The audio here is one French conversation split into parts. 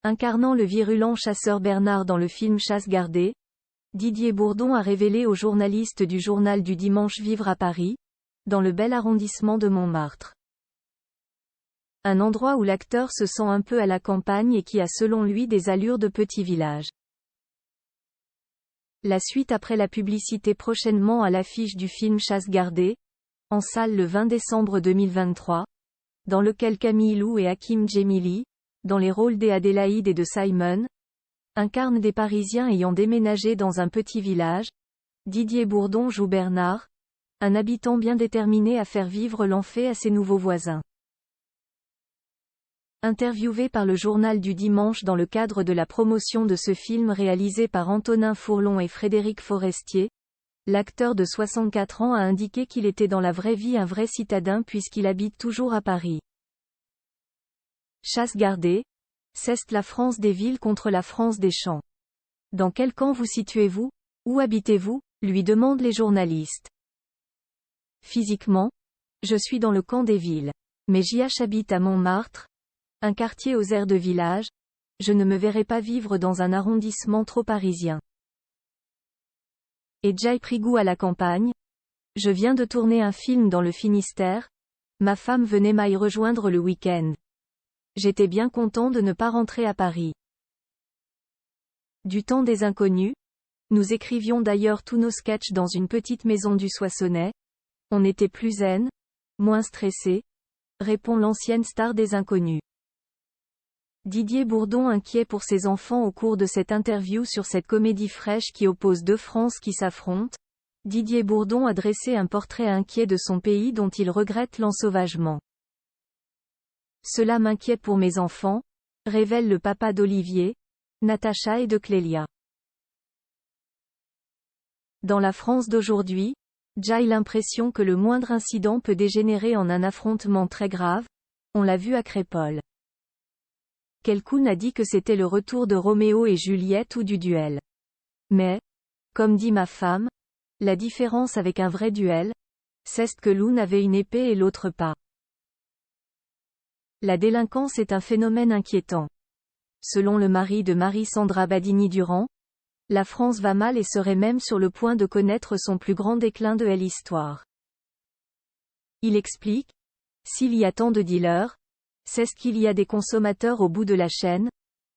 Incarnant le virulent chasseur Bernard dans le film Chasse gardée, Didier Bourdon a révélé aux journalistes du journal du dimanche vivre à Paris, dans le bel arrondissement de Montmartre. Un endroit où l'acteur se sent un peu à la campagne et qui a selon lui des allures de petit village. La suite après la publicité prochainement à l'affiche du film Chasse gardée, en salle le 20 décembre 2023, dans lequel Camille Lou et Hakim Djemili, dans les rôles d'Adélaïde et de Simon, incarnent des Parisiens ayant déménagé dans un petit village. Didier Bourdon joue Bernard, un habitant bien déterminé à faire vivre l'enfer à ses nouveaux voisins. Interviewé par le journal du dimanche dans le cadre de la promotion de ce film réalisé par Antonin Fourlon et Frédéric Forestier, l'acteur de 64 ans a indiqué qu'il était dans la vraie vie un vrai citadin puisqu'il habite toujours à Paris. Chasse gardée, c'est la France des villes contre la France des champs. Dans quel camp vous situez-vous? Où habitez-vous? Lui demandent les journalistes. Physiquement, je suis dans le camp des villes. Mais j'habite à Montmartre, un quartier aux airs de village, je ne me verrai pas vivre dans un arrondissement trop parisien. Et j'ai pris goût à la campagne. Je viens de tourner un film dans le Finistère. Ma femme venait m'y rejoindre le week-end. J'étais bien content de ne pas rentrer à Paris. Du temps des inconnus. Nous écrivions d'ailleurs tous nos sketchs dans une petite maison du Soissonnais. On était plus zen, moins stressé, répond l'ancienne star des inconnus. Didier Bourdon inquiet pour ses enfants au cours de cette interview sur cette comédie fraîche qui oppose deux France qui s'affrontent. Didier Bourdon a dressé un portrait inquiet de son pays dont il regrette l'ensauvagement. Cela m'inquiète pour mes enfants, révèle le papa d'Olivier, Natacha et de Clélia. Dans la France d'aujourd'hui, j'ai l'impression que le moindre incident peut dégénérer en un affrontement très grave. On l'a vu à Crépol. Quelqu'un a dit que c'était le retour de Roméo et Juliette ou du duel. Mais, comme dit ma femme, la différence avec un vrai duel, c'est que l'une avait une épée et l'autre pas. La délinquance est un phénomène inquiétant. Selon le mari de Marie-Sandra Badini-Durand, la France va mal et serait même sur le point de connaître son plus grand déclin de l'histoire. Il explique, s'il y a tant de dealers, c'est qu'il y a des consommateurs au bout de la chaîne,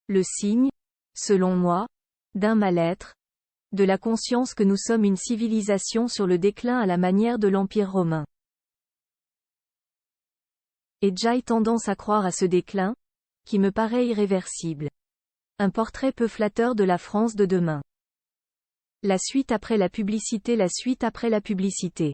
le signe, selon moi, d'un mal-être, de la conscience que nous sommes une civilisation sur le déclin à la manière de l'Empire romain. Et j'ai tendance à croire à ce déclin, qui me paraît irréversible. Un portrait peu flatteur de la France de demain. La suite après la publicité. La suite après la publicité.